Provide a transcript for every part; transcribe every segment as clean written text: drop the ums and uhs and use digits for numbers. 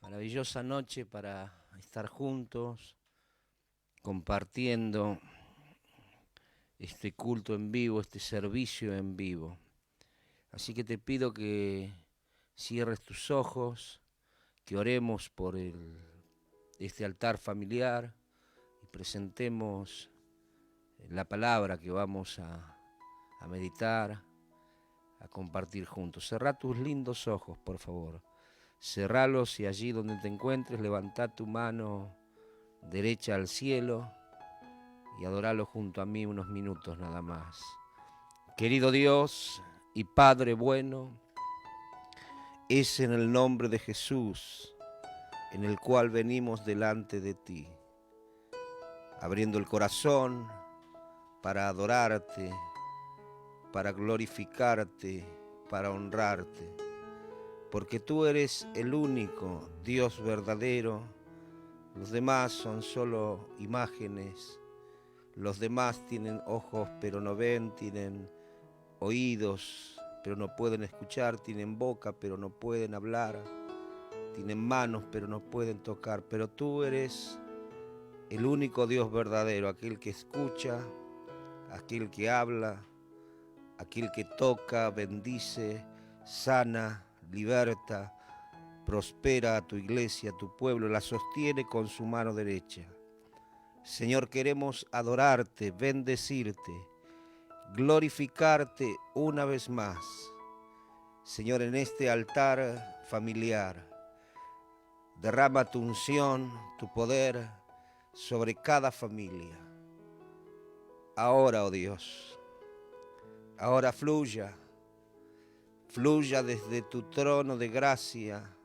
Maravillosa noche para estar juntos, compartiendo este culto en vivo, este servicio en vivo. Así que te pido que cierres tus ojos, que oremos por este altar familiar y presentemos la palabra que vamos a meditar, a compartir juntos. Cerrá tus lindos ojos, por favor. Cerralos y allí donde te encuentres, levantá tu mano derecha al cielo y adoralo junto a mí unos minutos nada más. Querido Dios y Padre bueno, es en el nombre de Jesús en el cual venimos delante de ti, abriendo el corazón para adorarte, para glorificarte, para honrarte, porque tú eres el único Dios verdadero. Los demás son solo imágenes, los demás tienen ojos pero no ven, tienen oídos pero no pueden escuchar, tienen boca pero no pueden hablar, tienen manos pero no pueden tocar, pero tú eres el único Dios verdadero, aquel que escucha, aquel que habla, aquel que toca, bendice, sana, liberta, prospera a tu iglesia, a tu pueblo, la sostiene con su mano derecha. Señor, queremos adorarte, bendecirte, glorificarte una vez más. Señor, en este altar familiar, derrama tu unción, tu poder sobre cada familia. Ahora, oh Dios, ahora fluya desde tu trono de gracia,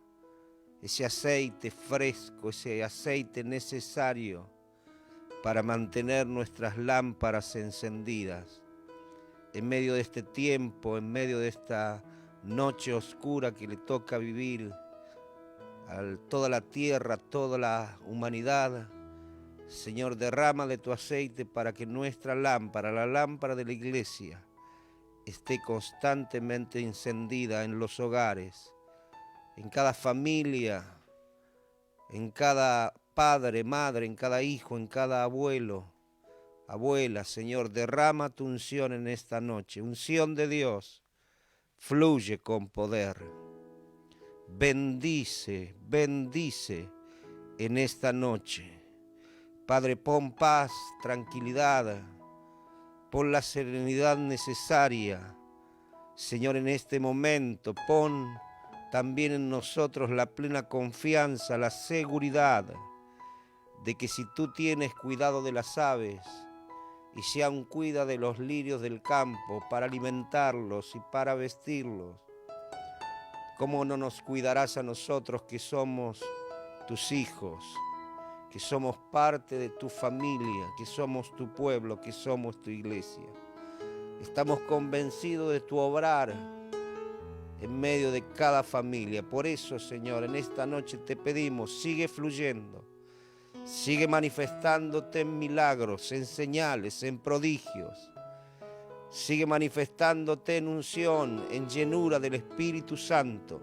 ese aceite fresco, ese aceite necesario para mantener nuestras lámparas encendidas en medio de este tiempo, en medio de esta noche oscura que le toca vivir a toda la tierra, toda la humanidad. Señor, derrama de tu aceite para que nuestra lámpara, la lámpara de la iglesia, esté constantemente encendida en los hogares, en cada familia, en cada padre, madre, en cada hijo, en cada abuelo, abuela. Señor, derrama tu unción en esta noche, unción de Dios, fluye con poder. Bendice, bendice en esta noche. Padre, pon paz, tranquilidad, pon la serenidad necesaria. Señor, en este momento, pon también en nosotros la plena confianza, la seguridad de que si tú tienes cuidado de las aves y si aún cuida de los lirios del campo para alimentarlos y para vestirlos, ¿cómo no nos cuidarás a nosotros que somos tus hijos, que somos parte de tu familia, que somos tu pueblo, que somos tu iglesia? Estamos convencidos de tu obrar en medio de cada familia. Por eso, Señor, en esta noche te pedimos, sigue fluyendo, sigue manifestándote en milagros, en señales, en prodigios. Sigue manifestándote en unción, en llenura del Espíritu Santo.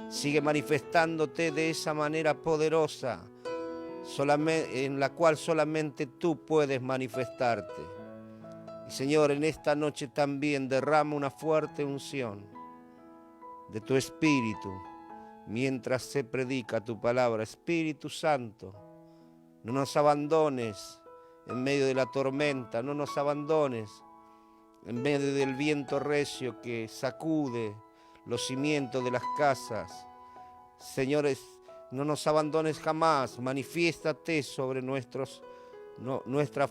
Sigue manifestándote de esa manera poderosa, en la cual solamente tú puedes manifestarte. Y Señor, en esta noche también derrama una fuerte unción de tu Espíritu mientras se predica tu palabra. Espíritu Santo, no nos abandones en medio de la tormenta, no nos abandones en medio del viento recio que sacude los cimientos de las casas. Señores, no nos abandones jamás, manifiéstate sobre nuestras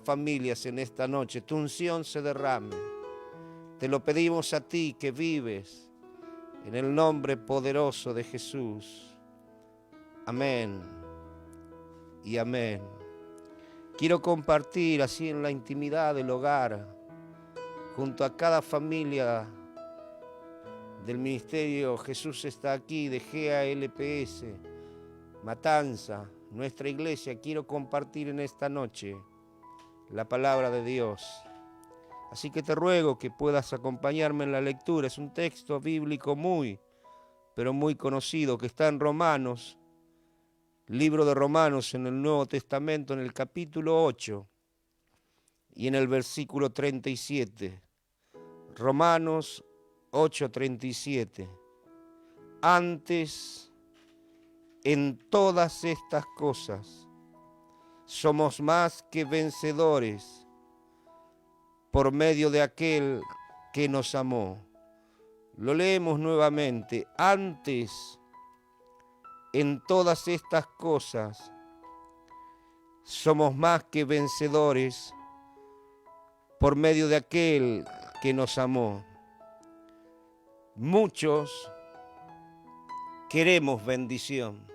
familias en esta noche. Tu unción se derrame. Te lo pedimos a ti que vives en el nombre poderoso de Jesús. Amén y amén. Quiero compartir así en la intimidad del hogar, junto a cada familia del ministerio Jesús está aquí, de GALPS, Matanza, nuestra iglesia. Quiero compartir en esta noche la palabra de Dios. Así que te ruego que puedas acompañarme en la lectura. Es un texto bíblico muy, pero muy conocido, que está en Romanos, Libro de Romanos en el Nuevo Testamento, en el capítulo 8 y en el versículo 37. Romanos 8:37. Antes, en todas estas cosas, somos más que vencedores por medio de aquel que nos amó. Lo leemos nuevamente. Antes, en todas estas cosas, somos más que vencedores por medio de aquel que nos amó. Muchos queremos bendición.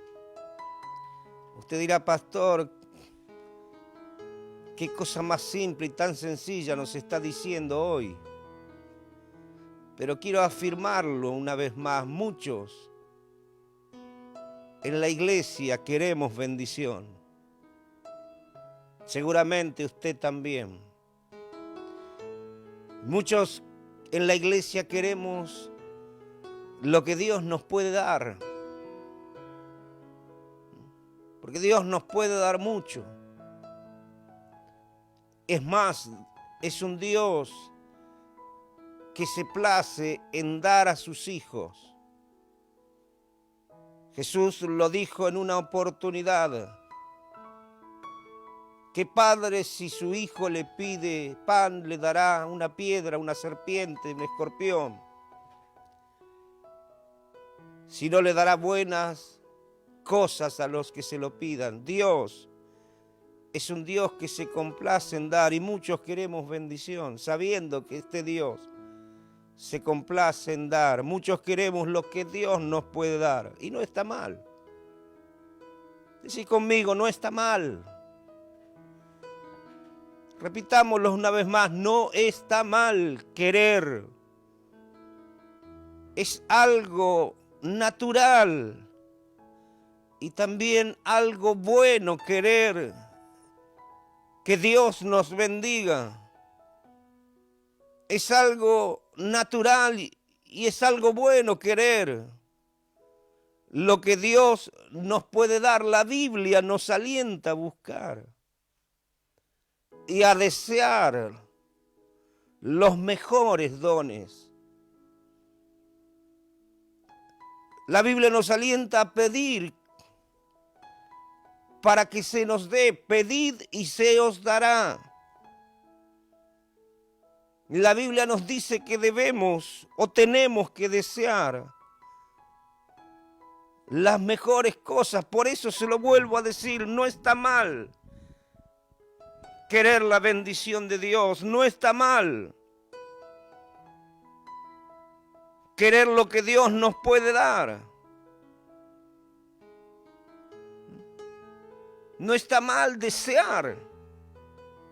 Usted dirá, pastor, qué cosa más simple y tan sencilla nos está diciendo hoy. Pero quiero afirmarlo una vez más, muchos en la iglesia queremos bendición. Seguramente usted también. Muchos en la iglesia queremos lo que Dios nos puede dar. Porque Dios nos puede dar mucho. Es más, es un Dios que se place en dar a sus hijos. Jesús lo dijo en una oportunidad. ¿Qué padre, si su hijo le pide pan, le dará una piedra, una serpiente, un escorpión? Si no, le dará buenas cosas a los que se lo pidan. Dios es un Dios que se complace en dar y muchos queremos bendición, sabiendo que este Dios se complace en dar. Muchos queremos lo que Dios nos puede dar y no está mal. Decí conmigo, no está mal. Repitámoslo una vez más, no está mal querer. Es algo natural y también algo bueno querer que Dios nos bendiga. Es algo natural y es algo bueno querer lo que Dios nos puede dar. La Biblia nos alienta a buscar y a desear los mejores dones. La Biblia nos alienta a pedir para que se nos dé. Pedid y se os dará. La Biblia nos dice que debemos o tenemos que desear las mejores cosas. Por eso se lo vuelvo a decir, no está mal querer la bendición de Dios, no está mal querer lo que Dios nos puede dar. No está mal desear,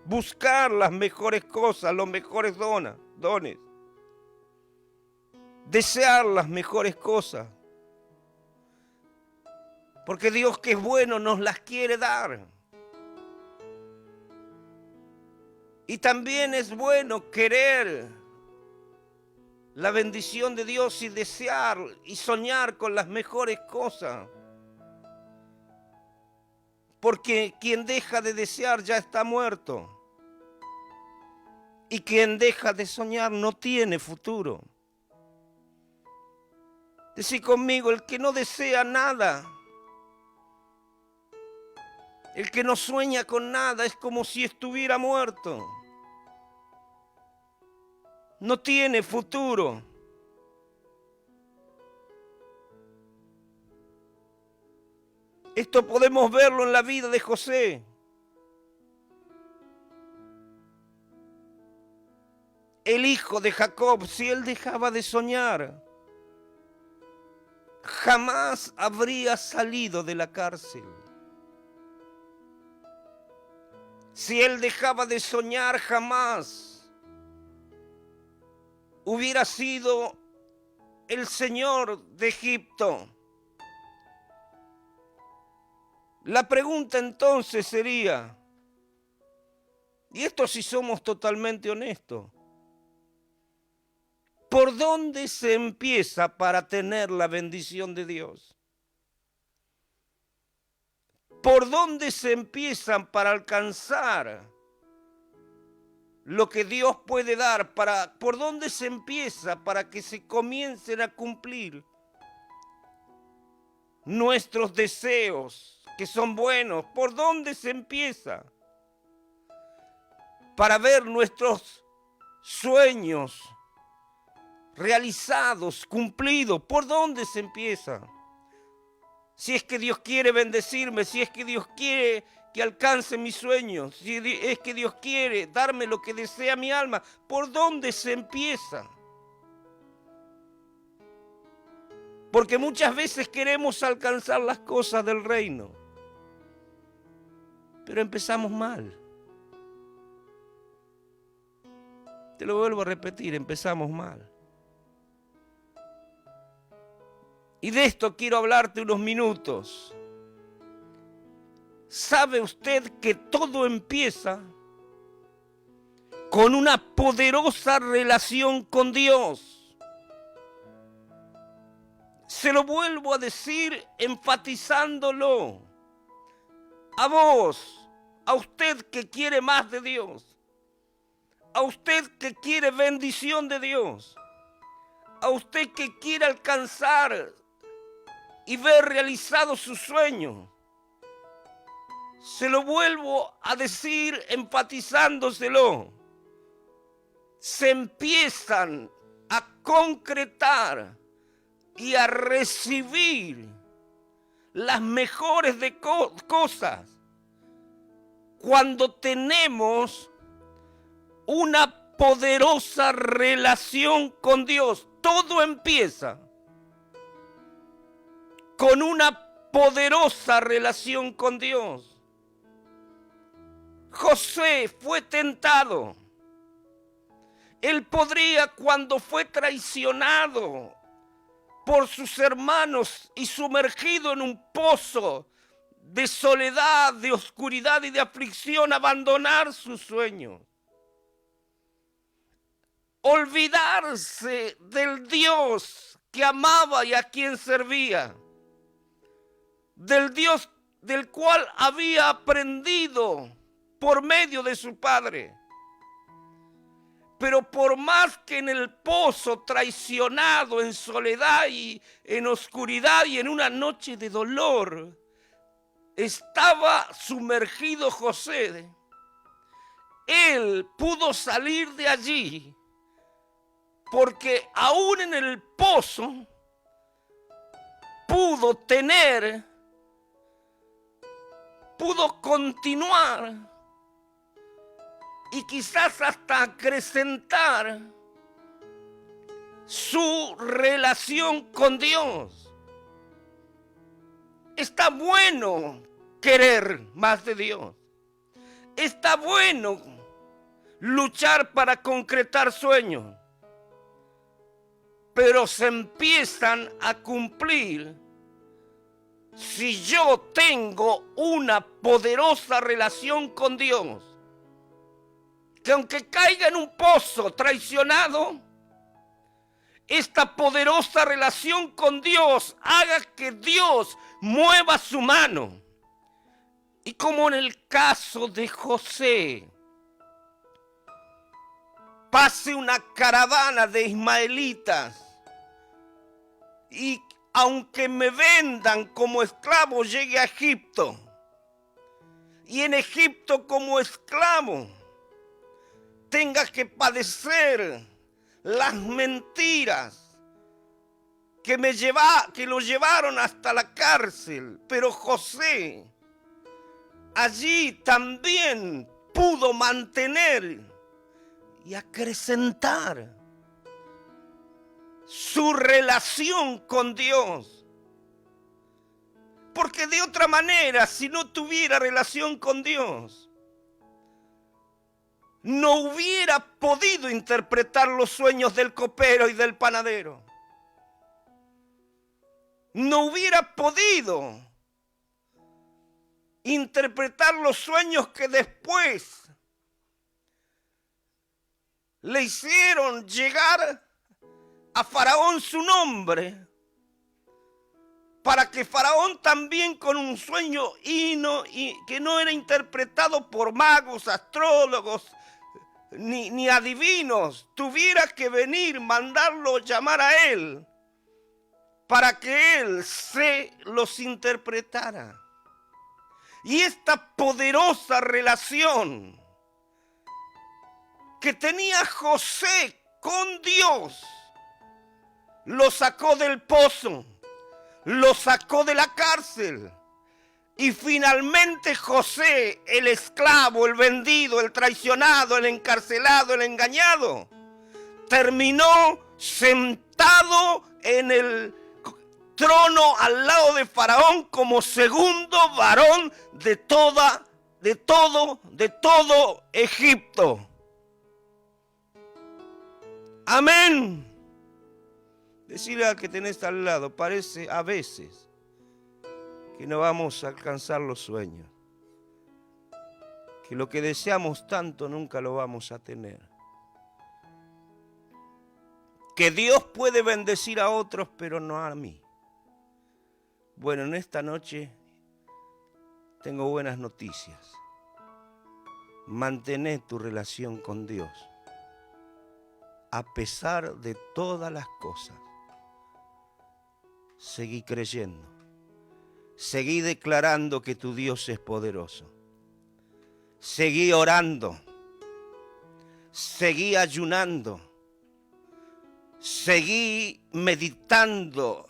buscar las mejores cosas, los mejores dones. Desear las mejores cosas. Porque Dios, que es bueno, nos las quiere dar. Y también es bueno querer la bendición de Dios y desear y soñar con las mejores cosas. Porque quien deja de desear ya está muerto. Y quien deja de soñar no tiene futuro. Decí conmigo, el que no desea nada, el que no sueña con nada, es como si estuviera muerto. No tiene futuro. Esto podemos verlo en la vida de José. El hijo de Jacob, si él dejaba de soñar, jamás habría salido de la cárcel. Si él dejaba de soñar, jamás hubiera sido el Señor de Egipto. La pregunta entonces sería, y esto si somos totalmente honestos, ¿por dónde se empieza para tener la bendición de Dios? ¿Por dónde se empiezan para alcanzar lo que Dios puede dar? ¿Por dónde se empieza para que se comiencen a cumplir nuestros deseos que son buenos? ¿Por dónde se empieza para ver nuestros sueños realizados, cumplidos? ¿Por dónde se empieza? Si es que Dios quiere bendecirme, si es que Dios quiere que alcance mis sueños, si es que Dios quiere darme lo que desea mi alma, ¿por dónde se empieza? Porque muchas veces queremos alcanzar las cosas del reino, pero empezamos mal. Te lo vuelvo a repetir, empezamos mal. Y de esto quiero hablarte unos minutos. ¿Sabe usted que todo empieza con una poderosa relación con Dios? Se lo vuelvo a decir enfatizándolo. A vos, a usted que quiere más de Dios, a usted que quiere bendición de Dios, a usted que quiere alcanzar y ver realizado su sueño. Se lo vuelvo a decir enfatizándoselo. Se empiezan a concretar y a recibir las mejores de cosas cuando tenemos una poderosa relación con Dios. Todo empieza con una poderosa relación con Dios. José fue tentado. Él podría, cuando fue traicionado por sus hermanos y sumergido en un pozo de soledad, de oscuridad y de aflicción, abandonar sus sueños. Olvidarse del Dios que amaba y a quien servía. Del Dios del cual había aprendido por medio de su padre. Pero por más que en el pozo, traicionado, en soledad y en oscuridad y en una noche de dolor, estaba sumergido José, él pudo salir de allí, porque aún en el pozo pudo continuar y quizás hasta acrecentar su relación con Dios. Está bueno querer más de Dios. Está bueno luchar para concretar sueños. Pero se empiezan a cumplir si yo tengo una poderosa relación con Dios. Que aunque caiga en un pozo traicionado, esta poderosa relación con Dios haga que Dios mueva su mano. Y como en el caso de José, pase una caravana de ismaelitas y aunque me vendan como esclavo, llegue a Egipto. Y en Egipto como esclavo tenga que padecer las mentiras que lo llevaron hasta la cárcel. Pero José allí también pudo mantener y acrecentar su relación con Dios. Porque de otra manera, si no tuviera relación con Dios, no hubiera podido interpretar los sueños del copero y del panadero. No hubiera podido interpretar los sueños que después le hicieron llegar a Faraón su nombre para que Faraón también con un sueño que no era interpretado por magos, astrólogos, ni adivinos, tuviera que venir, mandarlo llamar a él, para que él se los interpretara. Y esta poderosa relación que tenía José con Dios, lo sacó del pozo, lo sacó de la cárcel. Y finalmente José, el esclavo, el vendido, el traicionado, el encarcelado, el engañado, terminó sentado en el trono al lado de Faraón como segundo varón de todo Egipto. Amén. Decirle al que tenés al lado, parece a veces que no vamos a alcanzar los sueños, que lo que deseamos tanto nunca lo vamos a tener, que Dios puede bendecir a otros pero no a mí. Bueno, en esta noche tengo buenas noticias. Mantén tu relación con Dios a pesar de todas las cosas. Seguí creyendo. Seguí declarando que tu Dios es poderoso. Seguí orando. Seguí ayunando. Seguí meditando,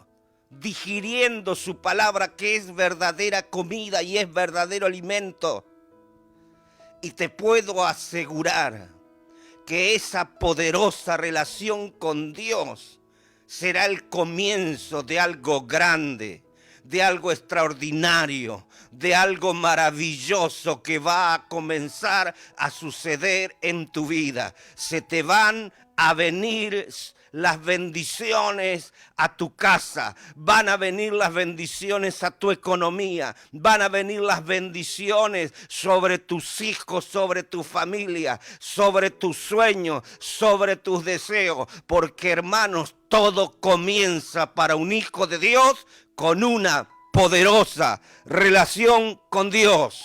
digiriendo su palabra, que es verdadera comida y es verdadero alimento. Y te puedo asegurar que esa poderosa relación con Dios será el comienzo de algo grande, de algo extraordinario, de algo maravilloso que va a comenzar a suceder en tu vida. Se te van a venir las bendiciones a tu casa, van a venir las bendiciones a tu economía, van a venir las bendiciones sobre tus hijos, sobre tu familia, sobre tus sueños, sobre tus deseos, porque hermanos, todo comienza para un hijo de Dios con una poderosa relación con Dios.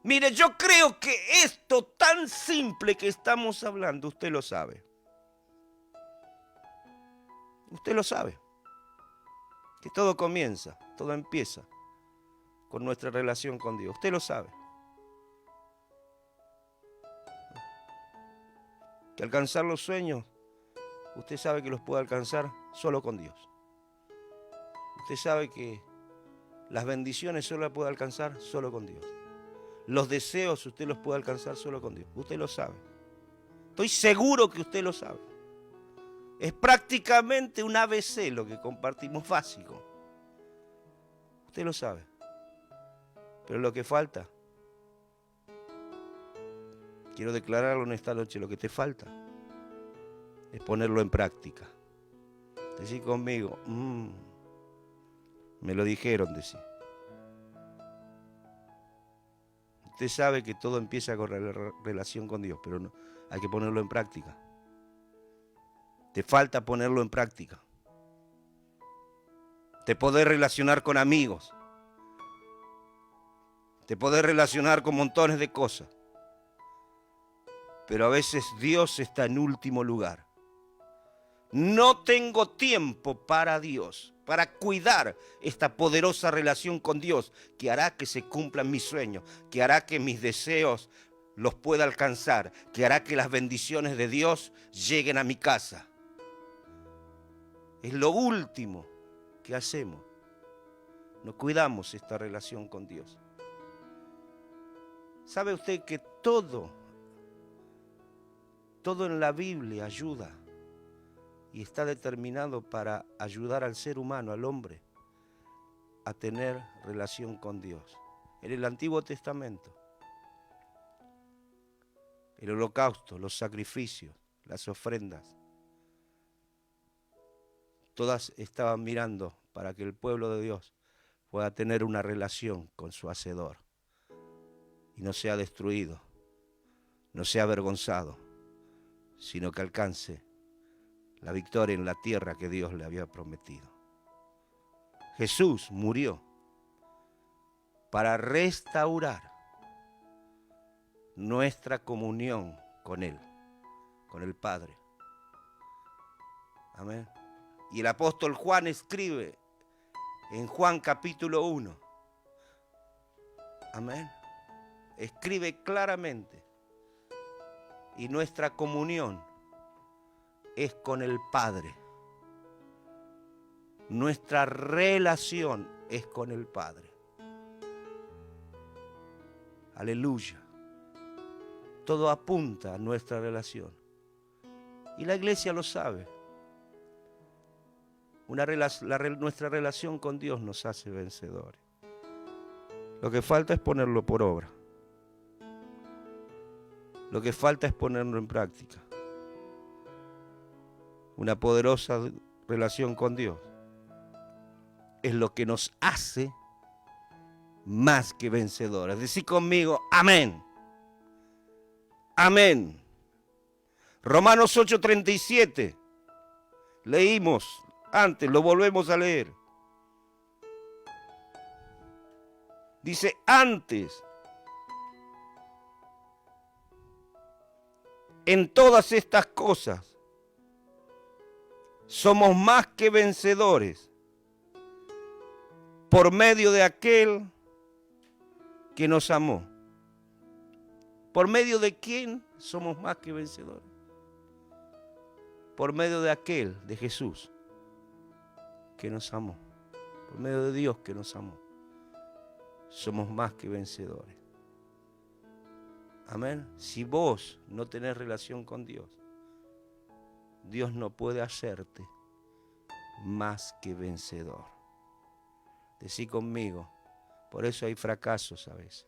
Mire, yo creo que esto tan simple que estamos hablando, usted lo sabe. Usted lo sabe, que todo comienza, todo empieza con nuestra relación con Dios. Usted lo sabe. Que alcanzar los sueños, usted sabe que los puede alcanzar solo con Dios. Usted sabe que las bendiciones solo las puede alcanzar solo con Dios. Los deseos usted los puede alcanzar solo con Dios. Usted lo sabe. Estoy seguro que usted lo sabe. Es prácticamente un ABC lo que compartimos básico. Usted lo sabe. Pero lo que falta, quiero declararlo en esta noche, lo que te falta es ponerlo en práctica. Decí conmigo, me lo dijeron, decí. Usted sabe que todo empieza con la relación con Dios, pero no, hay que ponerlo en práctica. Te falta ponerlo en práctica. Te podés relacionar con amigos. Te podés relacionar con montones de cosas. Pero a veces Dios está en último lugar. No tengo tiempo para Dios, para cuidar esta poderosa relación con Dios que hará que se cumplan mis sueños, que hará que mis deseos los pueda alcanzar, que hará que las bendiciones de Dios lleguen a mi casa. Es lo último que hacemos. No cuidamos esta relación con Dios. ¿Sabe usted que todo en la Biblia ayuda y está determinado para ayudar al ser humano, al hombre, a tener relación con Dios? En el Antiguo Testamento, el holocausto, los sacrificios, las ofrendas, todas estaban mirando para que el pueblo de Dios pueda tener una relación con su Hacedor y no sea destruido, no sea avergonzado, sino que alcance la victoria en la tierra que Dios le había prometido. Jesús murió para restaurar nuestra comunión con Él, con el Padre. Amén. Y el apóstol Juan escribe en Juan capítulo 1. Amén. Escribe claramente. Y nuestra comunión es con el Padre. Nuestra relación es con el Padre. Aleluya. Todo apunta a nuestra relación. Y la iglesia lo sabe. Nuestra relación con Dios nos hace vencedores. Lo que falta es ponerlo por obra. Lo que falta es ponerlo en práctica. Una poderosa relación con Dios es lo que nos hace más que vencedores. Decí conmigo, amén. Amén. Romanos 8:37. Leímos antes, lo volvemos a leer. Dice, antes, en todas estas cosas, somos más que vencedores por medio de aquel que nos amó. ¿Por medio de quién somos más que vencedores? Por medio de aquel, de Jesús, que nos amó. Por medio de Dios que nos amó. Somos más que vencedores. Amén. Si vos no tenés relación con Dios, Dios no puede hacerte más que vencedor. Decí conmigo, por eso hay fracasos a veces.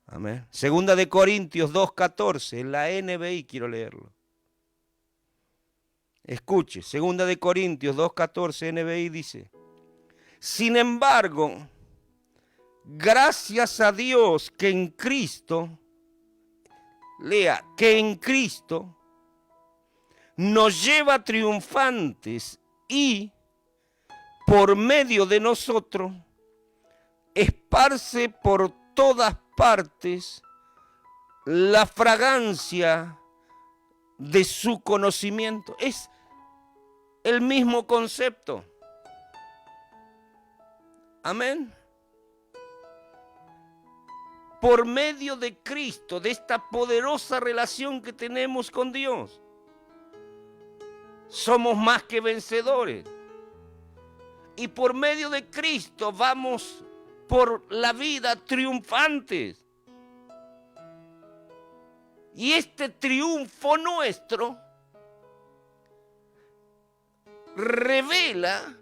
Amén. Segunda de Corintios 2:14, en la NBI quiero leerlo. Escuche, segunda de Corintios 2:14, NBI dice, sin embargo, gracias a Dios que en Cristo, lea, que en Cristo nos lleva triunfantes y por medio de nosotros esparce por todas partes la fragancia de su conocimiento. Es el mismo concepto. Amén. Por medio de Cristo, de esta poderosa relación que tenemos con Dios, somos más que vencedores. Y por medio de Cristo vamos por la vida triunfantes. Y este triunfo nuestro revela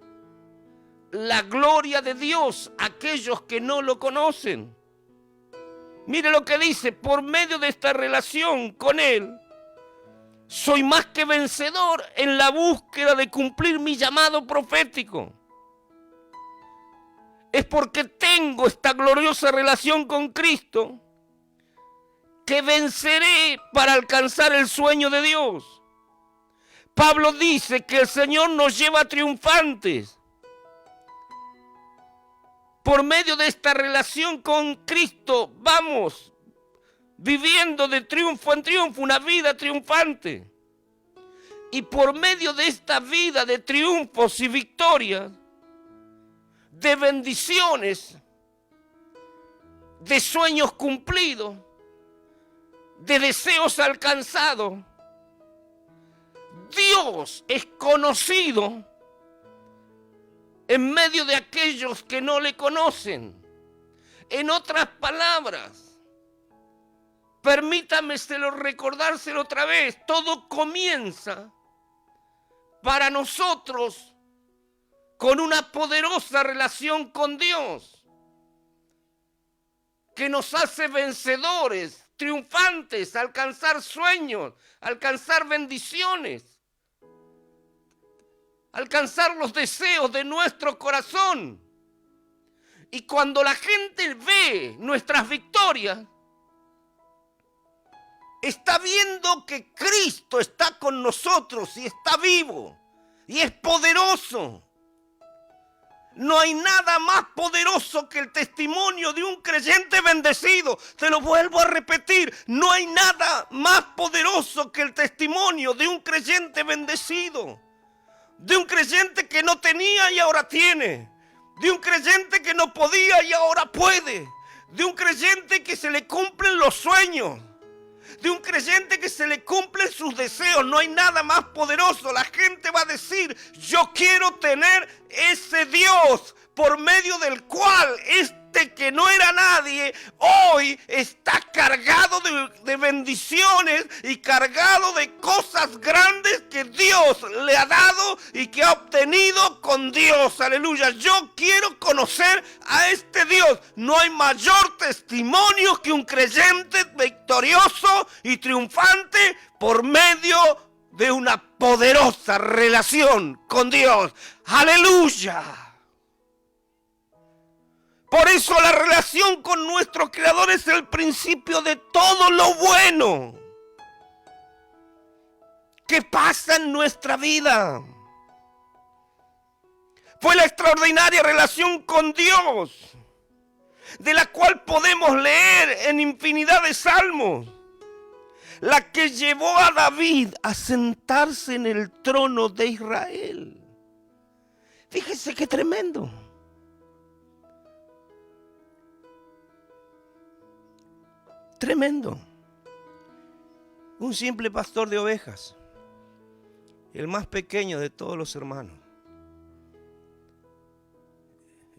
la gloria de Dios a aquellos que no lo conocen. Mire lo que dice, por medio de esta relación con Él, soy más que vencedor en la búsqueda de cumplir mi llamado profético. Es porque tengo esta gloriosa relación con Cristo que venceré para alcanzar el sueño de Dios. Pablo dice que el Señor nos lleva triunfantes. Por medio de esta relación con Cristo vamos viviendo de triunfo en triunfo, una vida triunfante. Y por medio de esta vida de triunfos y victorias, de bendiciones, de sueños cumplidos, de deseos alcanzados, Dios es conocido en medio de aquellos que no le conocen. En otras palabras, permítame recordárselo otra vez, todo comienza para nosotros con una poderosa relación con Dios que nos hace vencedores, triunfantes, alcanzar sueños, alcanzar bendiciones, alcanzar los deseos de nuestro corazón. Y cuando la gente ve nuestras victorias, está viendo que Cristo está con nosotros y está vivo y es poderoso. No hay nada más poderoso que el testimonio de un creyente bendecido. Te lo vuelvo a repetir. No hay nada más poderoso que el testimonio de un creyente bendecido. De un creyente que no tenía y ahora tiene. De un creyente que no podía y ahora puede. De un creyente que se le cumplen los sueños. De un creyente que se le cumplen sus deseos. No hay nada más poderoso. La gente va a decir, yo quiero tener ese Dios por medio del cual que no era nadie, hoy está cargado de bendiciones y cargado de cosas grandes que Dios le ha dado y que ha obtenido con Dios. Aleluya. Yo quiero conocer a este Dios. No hay mayor testimonio que un creyente victorioso y triunfante por medio de una poderosa relación con Dios. Aleluya. Por eso la relación con nuestro Creador es el principio de todo lo bueno que pasa en nuestra vida. Fue la extraordinaria relación con Dios, de la cual podemos leer en infinidad de salmos, la que llevó a David a sentarse en el trono de Israel. Fíjese qué tremendo. Tremendo. Un simple pastor de ovejas, el más pequeño de todos los hermanos,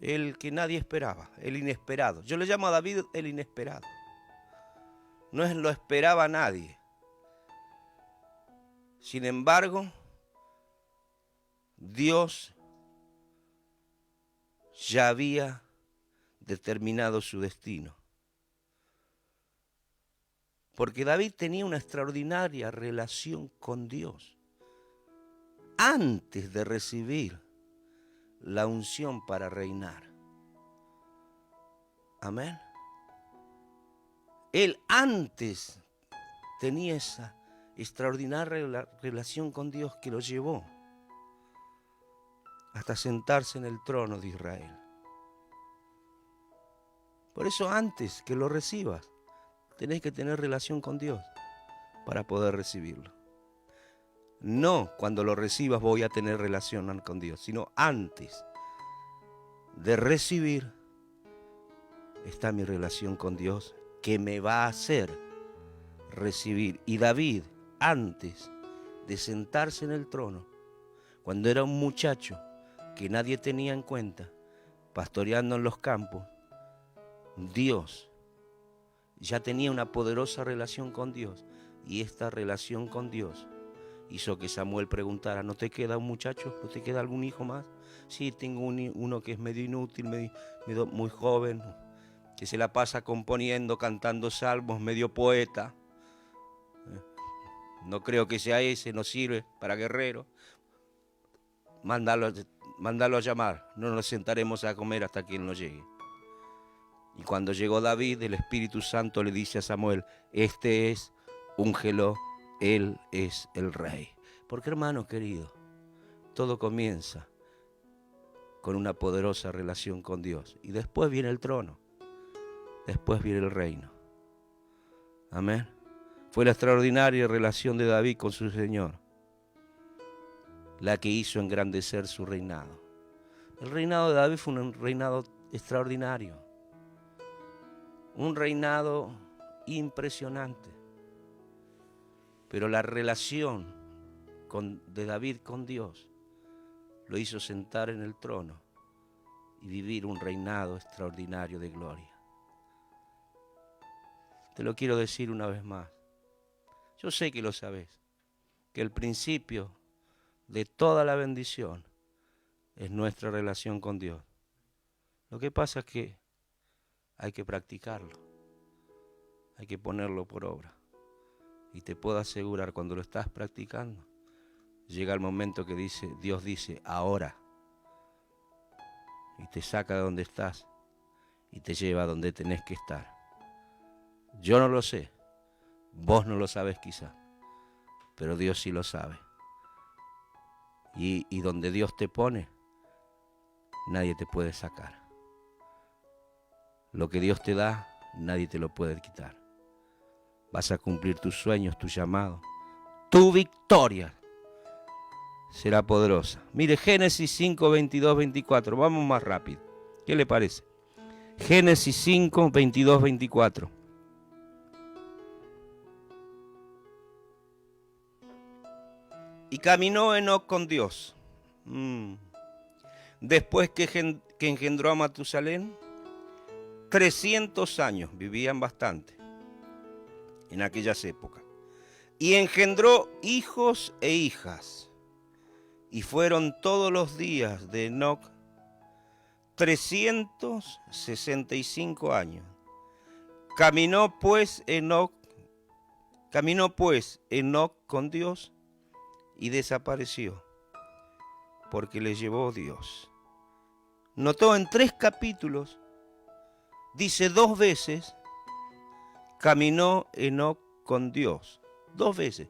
el que nadie esperaba, el inesperado. Yo le llamo a David el inesperado. No lo esperaba nadie. Sin embargo, Dios ya había determinado su destino. Porque David tenía una extraordinaria relación con Dios antes de recibir la unción para reinar. Amén. Él antes tenía esa extraordinaria relación con Dios que lo llevó hasta sentarse en el trono de Israel. Por eso antes que lo recibas, tenés que tener relación con Dios para poder recibirlo. No cuando lo recibas voy a tener relación con Dios, sino antes de recibir está mi relación con Dios que me va a hacer recibir. Y David, antes de sentarse en el trono, cuando era un muchacho que nadie tenía en cuenta, pastoreando en los campos, Dios ya tenía una poderosa relación con Dios, y esta relación con Dios hizo que Samuel preguntara, ¿no te queda un muchacho? ¿No te queda algún hijo más? Sí, tengo uno que es medio inútil, muy joven, que se la pasa componiendo, cantando salmos, medio poeta. No creo que sea ese, no sirve para guerrero. Mándalo a llamar, no nos sentaremos a comer hasta que él no llegue. Y cuando llegó David, el Espíritu Santo le dice a Samuel, este es, úngelo, él es el rey. Porque hermano querido, todo comienza con una poderosa relación con Dios. Y después viene el trono, después viene el reino. Amén. Fue la extraordinaria relación de David con su Señor la que hizo engrandecer su reinado. El reinado de David fue un reinado extraordinario. Un reinado impresionante. Pero la relación de David con Dios lo hizo sentar en el trono y vivir un reinado extraordinario de gloria. Te lo quiero decir una vez más. Yo sé que lo sabes, que el principio de toda la bendición es nuestra relación con Dios. Lo que pasa es que hay que practicarlo, hay que ponerlo por obra. Y te puedo asegurar, cuando lo estás practicando, llega el momento que Dios dice, ahora. Y te saca de donde estás y te lleva a donde tenés que estar. Yo no lo sé, vos no lo sabes quizá, pero Dios sí lo sabe. Y donde Dios te pone, nadie te puede sacar. Lo que Dios te da, nadie te lo puede quitar. Vas a cumplir tus sueños, tu llamado. Tu victoria será poderosa. Mire, Génesis 5, 22, 24. Vamos más rápido. ¿Qué le parece? Génesis 5, 22, 24. Y caminó Enoc con Dios. Después que engendró a Matusalén, 300 años, vivían bastante en aquellas épocas. Y engendró hijos e hijas. Y fueron todos los días de Enoc 365 años. Caminó pues Enoc con Dios y desapareció, porque le llevó Dios. Notó en 3 capítulos, dice 2 veces, caminó Enoc con Dios. 2 veces.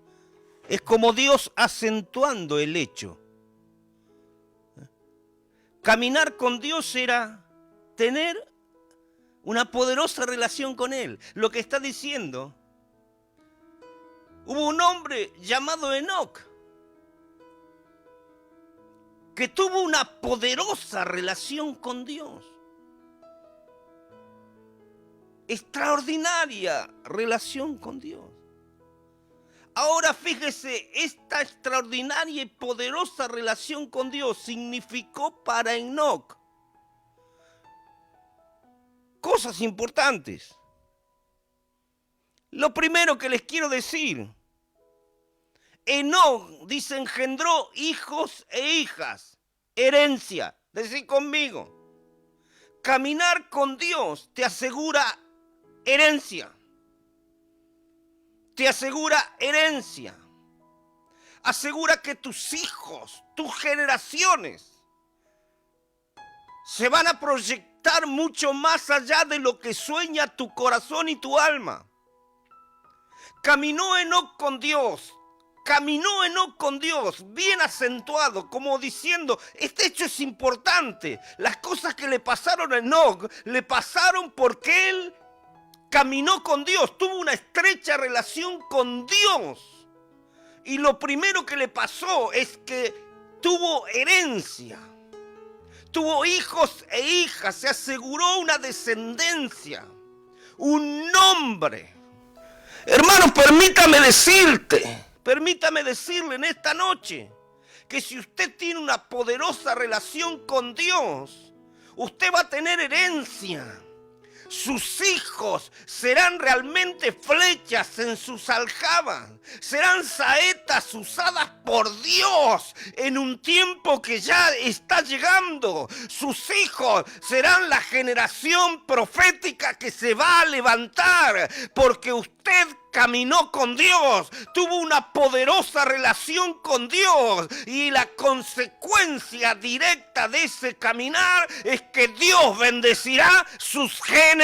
Es como Dios acentuando el hecho. Caminar con Dios era tener una poderosa relación con Él. Lo que está diciendo, hubo un hombre llamado Enoc que tuvo una poderosa relación con Dios. Extraordinaria relación con Dios. Ahora fíjese, esta extraordinaria y poderosa relación con Dios significó para Enoc cosas importantes. Lo primero que les quiero decir, Enoc, dice, engendró hijos e hijas, herencia. Decid conmigo, caminar con Dios te asegura herencia. Te asegura herencia. Asegura que tus hijos, tus generaciones, se van a proyectar mucho más allá de lo que sueña tu corazón y tu alma. Caminó Enoc con Dios. Caminó Enoc con Dios, bien acentuado, como diciendo, este hecho es importante. Las cosas que le pasaron a Enoc, le pasaron porque él caminó con Dios, tuvo una estrecha relación con Dios. Y lo primero que le pasó es que tuvo herencia. Tuvo hijos e hijas, se aseguró una descendencia, un nombre. Hermano, permítame decirle en esta noche que si usted tiene una poderosa relación con Dios, usted va a tener herencia. Sus hijos serán realmente flechas en sus aljabas, serán saetas usadas por Dios en un tiempo que ya está llegando. Sus hijos serán la generación profética que se va a levantar, porque usted caminó con Dios, tuvo una poderosa relación con Dios, y la consecuencia directa de ese caminar es que Dios bendecirá sus generaciones.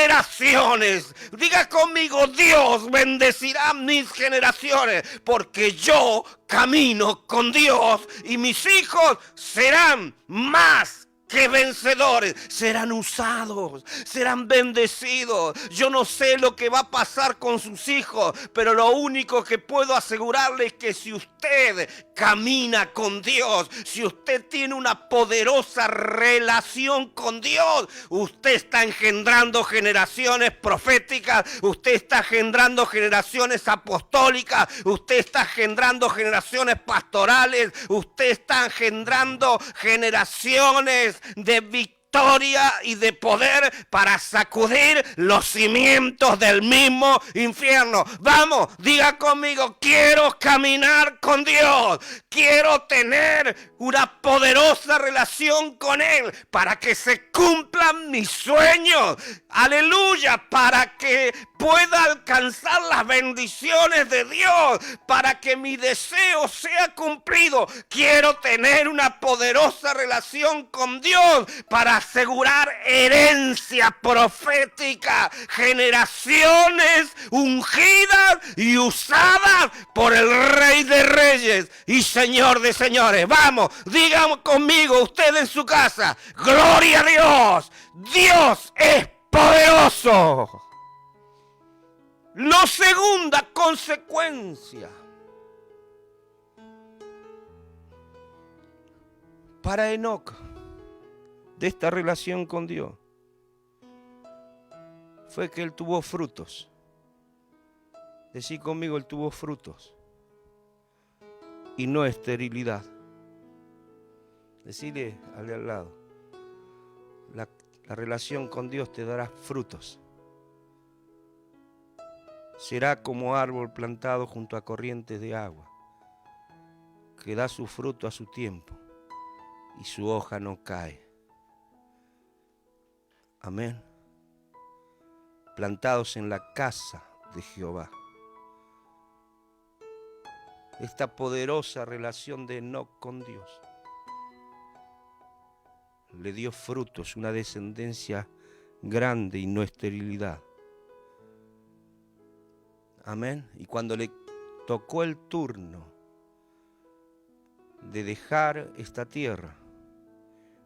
Diga conmigo, Dios bendecirá mis generaciones, porque yo camino con Dios y mis hijos serán más que vencedores, serán usados, serán bendecidos. Yo no sé lo que va a pasar con sus hijos, pero lo único que puedo asegurarle es que si usted camina con Dios, si usted tiene una poderosa relación con Dios, usted está engendrando generaciones proféticas, usted está engendrando generaciones apostólicas, usted está engendrando generaciones pastorales, usted está engendrando generaciones de victoria y de poder para sacudir los cimientos del mismo infierno. Vamos, diga conmigo, quiero caminar con Dios, quiero tener una poderosa relación con Él para que se cumplan mis sueños. Aleluya, para que pueda alcanzar las bendiciones de Dios, para que mi deseo sea cumplido. Quiero tener una poderosa relación con Dios para asegurar herencia profética, generaciones ungidas y usadas por el Rey de Reyes y Señor de Señores. Vamos, Digan conmigo, usted en su casa, gloria a Dios. Dios es poderoso. La segunda consecuencia para Enoc de esta relación con Dios fue que él tuvo frutos. Decí conmigo, él tuvo frutos y no esterilidad. Decile al de al lado, la relación con Dios te dará frutos. Será como árbol plantado junto a corrientes de agua, que da su fruto a su tiempo y su hoja no cae. Amén. Plantados en la casa de Jehová. Esta poderosa relación de Enoc con Dios le dio frutos, una descendencia grande y no esterilidad. Amén. Y cuando le tocó el turno de dejar esta tierra,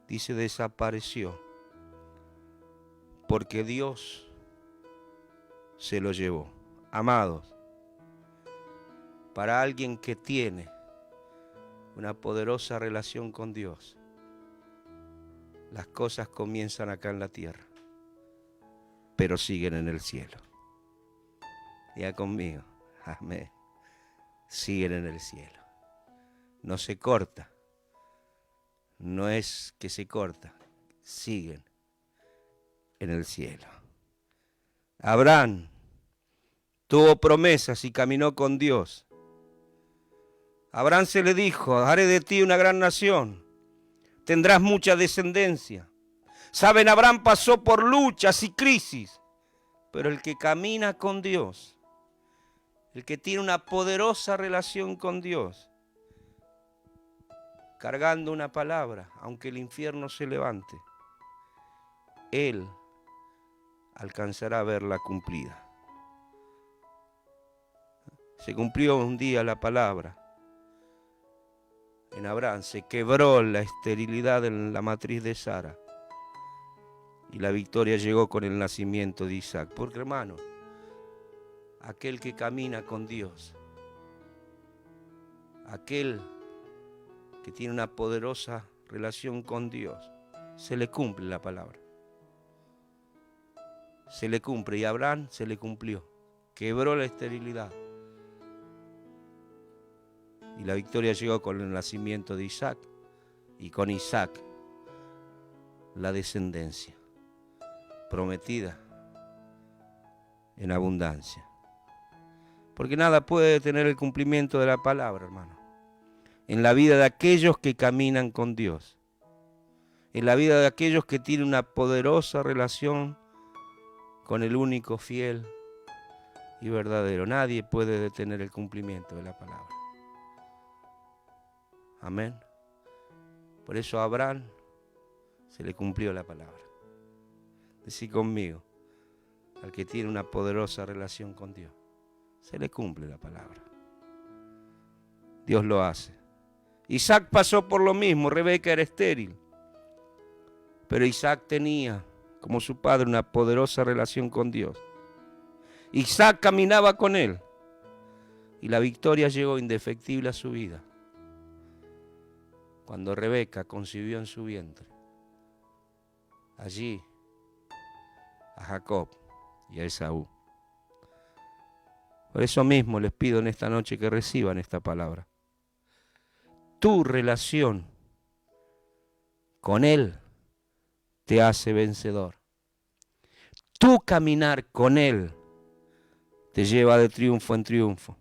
dice, desapareció, porque Dios se lo llevó. Amados, para alguien que tiene una poderosa relación con Dios, las cosas comienzan acá en la tierra, pero siguen en el cielo. Ya conmigo, amén. Siguen en el cielo. No se corta. No es que se corta. Siguen en el cielo. Abraham tuvo promesas y caminó con Dios. Abraham se le dijo, haré de ti una gran nación. Tendrás mucha descendencia. Saben, Abraham pasó por luchas y crisis, pero el que camina con Dios, el que tiene una poderosa relación con Dios, cargando una palabra, aunque el infierno se levante, él alcanzará a verla cumplida. Se cumplió un día la palabra. En Abraham se quebró la esterilidad en la matriz de Sara. Y la victoria llegó con el nacimiento de Isaac. Porque, hermano, aquel que camina con Dios, aquel que tiene una poderosa relación con Dios, se le cumple la palabra. Se le cumple, y a Abraham se le cumplió. Quebró la esterilidad. Y la victoria llegó con el nacimiento de Isaac. Y con Isaac, la descendencia prometida en abundancia. Porque nada puede detener el cumplimiento de la palabra, hermano. En la vida de aquellos que caminan con Dios. En la vida de aquellos que tienen una poderosa relación con el único fiel y verdadero. Nadie puede detener el cumplimiento de la palabra. Amén. Por eso a Abraham se le cumplió la palabra. Decí conmigo, al que tiene una poderosa relación con Dios, se le cumple la palabra. Dios lo hace. Isaac pasó por lo mismo. Rebeca era estéril, pero Isaac tenía, como su padre, una poderosa relación con Dios. Isaac caminaba con él y la victoria llegó indefectible a su vida cuando Rebeca concibió en su vientre allí a Jacob y a Esaú. Por eso mismo les pido en esta noche que reciban esta palabra. Tu relación con Él te hace vencedor. Tu caminar con Él te lleva de triunfo en triunfo.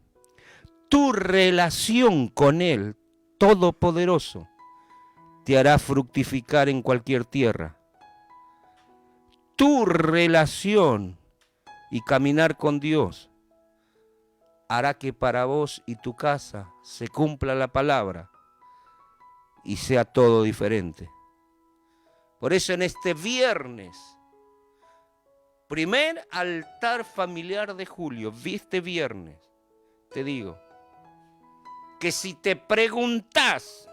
Tu relación con Él, Todopoderoso, te hará fructificar en cualquier tierra. Tu relación y caminar con Dios hará que para vos y tu casa se cumpla la palabra y sea todo diferente. Por eso en este viernes, primer altar familiar de julio, este viernes, te digo que si te preguntás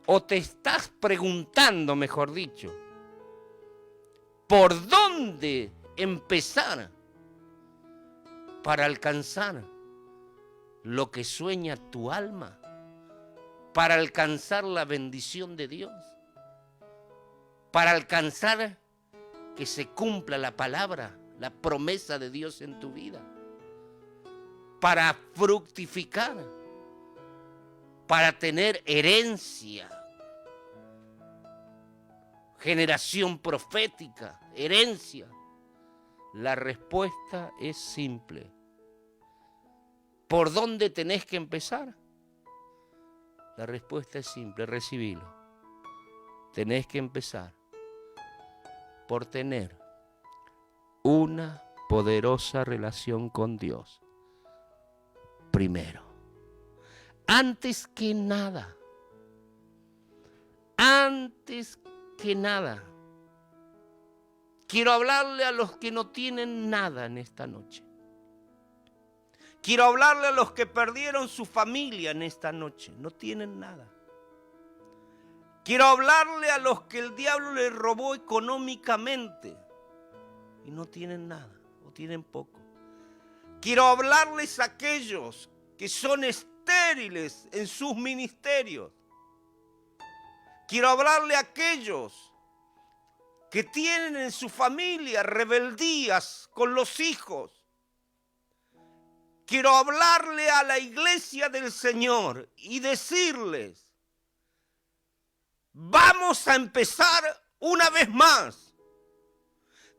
o te estás preguntando, mejor dicho, por dónde empezar para alcanzar lo que sueña tu alma, para alcanzar la bendición de Dios, para alcanzar que se cumpla la palabra, la promesa de Dios en tu vida, para fructificar, para tener herencia, generación profética, herencia. La respuesta es simple. ¿Por dónde tenés que empezar? La respuesta es simple, recibilo. Tenés que empezar por tener una poderosa relación con Dios. Primero, antes que nada, quiero hablarle a los que no tienen nada en esta noche. Quiero hablarle a los que perdieron su familia en esta noche, no tienen nada. Quiero hablarle a los que el diablo les robó económicamente y no tienen nada o tienen poco. Quiero hablarles a aquellos que son estériles en sus ministerios. Quiero hablarle a aquellos que tienen en su familia rebeldías con los hijos. Quiero hablarle a la iglesia del Señor y decirles, vamos a empezar una vez más,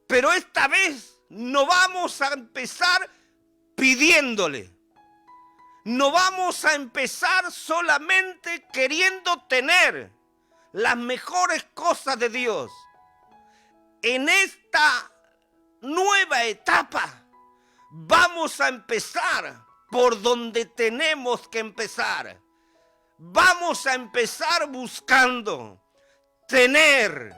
pero esta vez no vamos a empezar pidiéndole. No vamos a empezar solamente queriendo tener las mejores cosas de Dios. En esta nueva etapa vamos a empezar por donde tenemos que empezar. Vamos a empezar buscando tener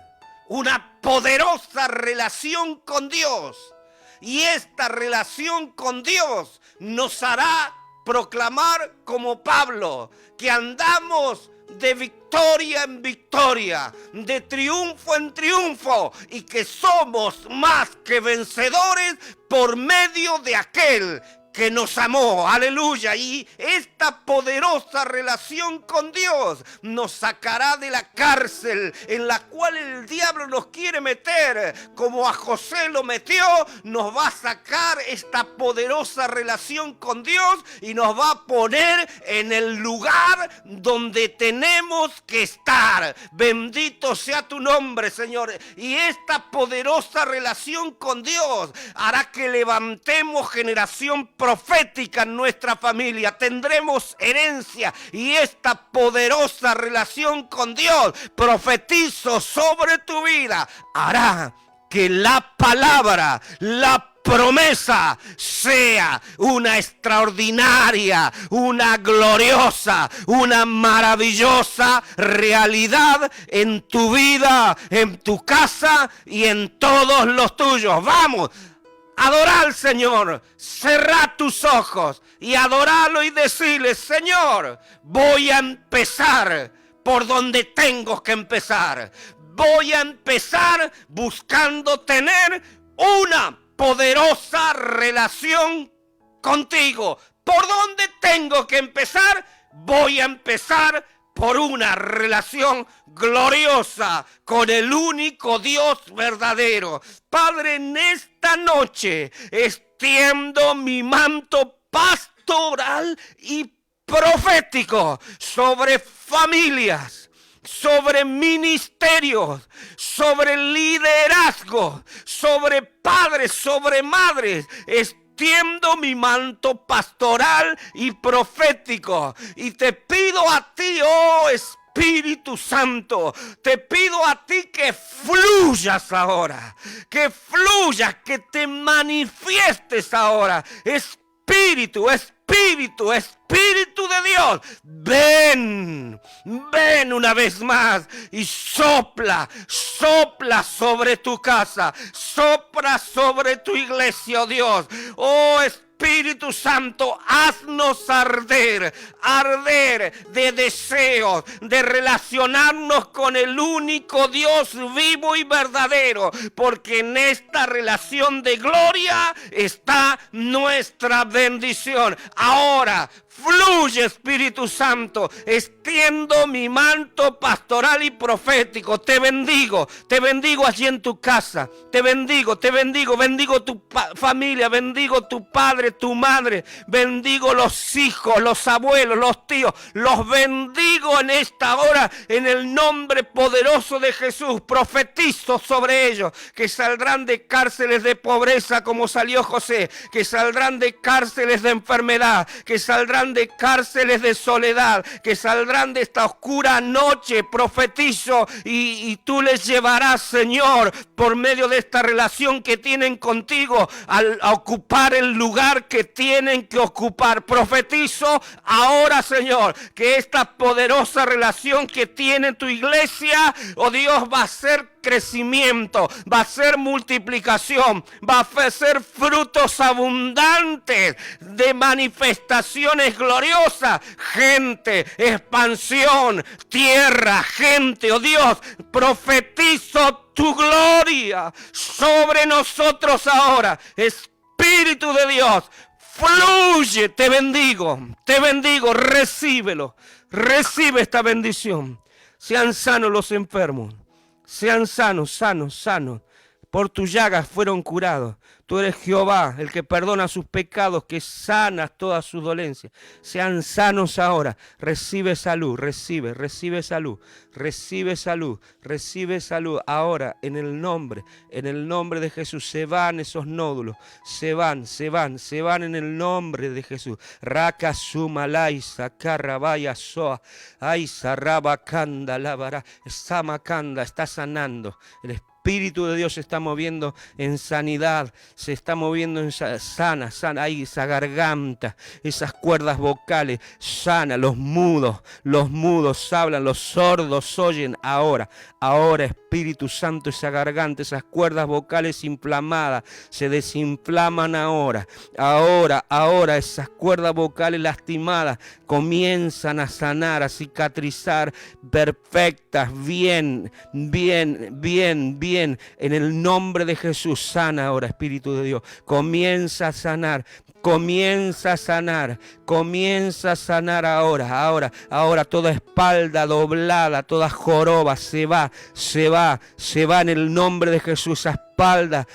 una poderosa relación con Dios. Y esta relación con Dios nos hará proclamar como Pablo, que andamos de victoria en victoria, de triunfo en triunfo, y que somos más que vencedores por medio de aquel que nos amó, aleluya. Y esta poderosa relación con Dios nos sacará de la cárcel en la cual el diablo nos quiere meter, como a José lo metió. Nos va a sacar esta poderosa relación con Dios y nos va a poner en el lugar donde tenemos que estar. Bendito sea tu nombre, Señor. Y esta poderosa relación con Dios hará que levantemos generación profética en nuestra familia. Tendremos herencia, y esta poderosa relación con Dios, profetizo sobre tu vida, hará que la palabra, la promesa sea una extraordinaria, una gloriosa, una maravillosa realidad en tu vida, en tu casa y en todos los tuyos. Vamos, adorar al Señor, cerrá tus ojos y adoralo y decirle, Señor, voy a empezar por donde tengo que empezar. Voy a empezar buscando tener una poderosa relación contigo. ¿Por dónde tengo que empezar? Voy a empezar por una relación gloriosa con el único Dios verdadero. Padre, en esta noche extiendo mi manto pastoral y profético sobre familias, sobre ministerios, sobre liderazgo, sobre padres, sobre madres. Extiendo mi manto pastoral y profético y te pido a ti, oh Espíritu Santo, te pido a ti que fluyas ahora, que fluyas, que te manifiestes ahora. Espíritu, Espíritu, Espíritu de Dios, ven, ven una vez más y sopla, sopla sobre tu casa, sopla sobre tu iglesia, oh Dios. Oh Espíritu Espíritu Santo, haznos arder de deseos, de relacionarnos con el único Dios vivo y verdadero, porque en esta relación de gloria está nuestra bendición. Ahora, fluye, Espíritu Santo, extiendo mi manto pastoral y profético. Te bendigo allí en tu casa, te bendigo, bendigo tu familia, bendigo tu padre, tu madre, bendigo los hijos, los abuelos, los tíos, los bendigo en esta hora, en el nombre poderoso de Jesús. Profetizo sobre ellos, que saldrán de cárceles de pobreza como salió José, que saldrán de cárceles de enfermedad, que saldrán de cárceles de soledad, que saldrán de esta oscura noche. Profetizo y tú les llevarás, Señor, por medio de esta relación que tienen contigo, a ocupar el lugar que tienen que ocupar. Profetizo ahora, Señor, que esta poderosa relación que tiene tu iglesia, oh Dios, va a ser crecimiento, va a ser multiplicación, va a ser frutos abundantes de manifestaciones gloriosas, gente, expansión, tierra, gente, oh Dios, profetizo tu gloria sobre nosotros ahora. Espíritu de Dios, fluye, te bendigo, recíbelo, recibe esta bendición. Sean sanos los enfermos. Sean sanos. Por tus llagas fueron curados. Tú eres Jehová, el que perdona sus pecados, que sanas todas sus dolencias. Sean sanos ahora. Recibe salud, recibe salud. Recibe salud. Ahora, en el nombre de Jesús. Se van esos nódulos. Se van en el nombre de Jesús. Raka sumalai sakarabaya soa. Ay sarabakanda lavara. Samakanda está sanando. El Espíritu de Dios se está moviendo en sanidad, se está moviendo en sana, ahí esa garganta, esas cuerdas vocales, sana, los mudos hablan, los sordos oyen ahora, Espíritu Santo, esa garganta, esas cuerdas vocales inflamadas, se desinflaman ahora, esas cuerdas vocales lastimadas comienzan a sanar, a cicatrizar, perfectas, bien, en el nombre de Jesús. Sana ahora, Espíritu de Dios, comienza a sanar ahora, toda espalda doblada, toda joroba se va en el nombre de Jesús. Esa espalda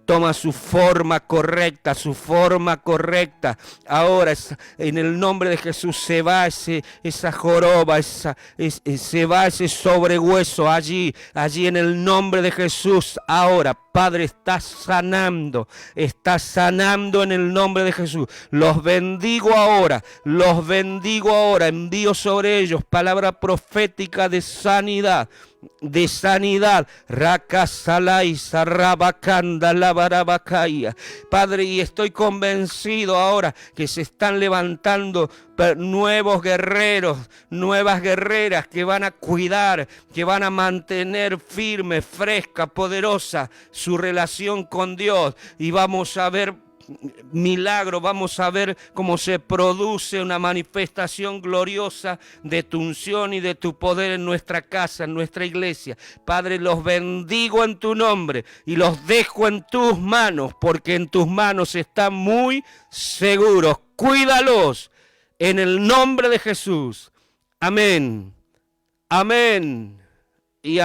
toma su forma correcta, ahora en el nombre de Jesús se va esa joroba, se va ese sobrehueso allí en el nombre de Jesús. Ahora, Padre, está sanando en el nombre de Jesús. Los bendigo ahora, envío sobre ellos palabra profética de sanidad, Rakasalai sarabakanda labarabakaya. Padre, y estoy convencido ahora que se están levantando nuevos guerreros, nuevas guerreras que van a cuidar, que van a mantener firme, fresca, poderosa su relación con Dios, y vamos a ver milagro, vamos a ver cómo se produce una manifestación gloriosa de tu unción y de tu poder en nuestra casa, en nuestra iglesia. Padre, los bendigo en tu nombre y los dejo en tus manos, porque en tus manos están muy seguros. Cuídalos en el nombre de Jesús. Amén.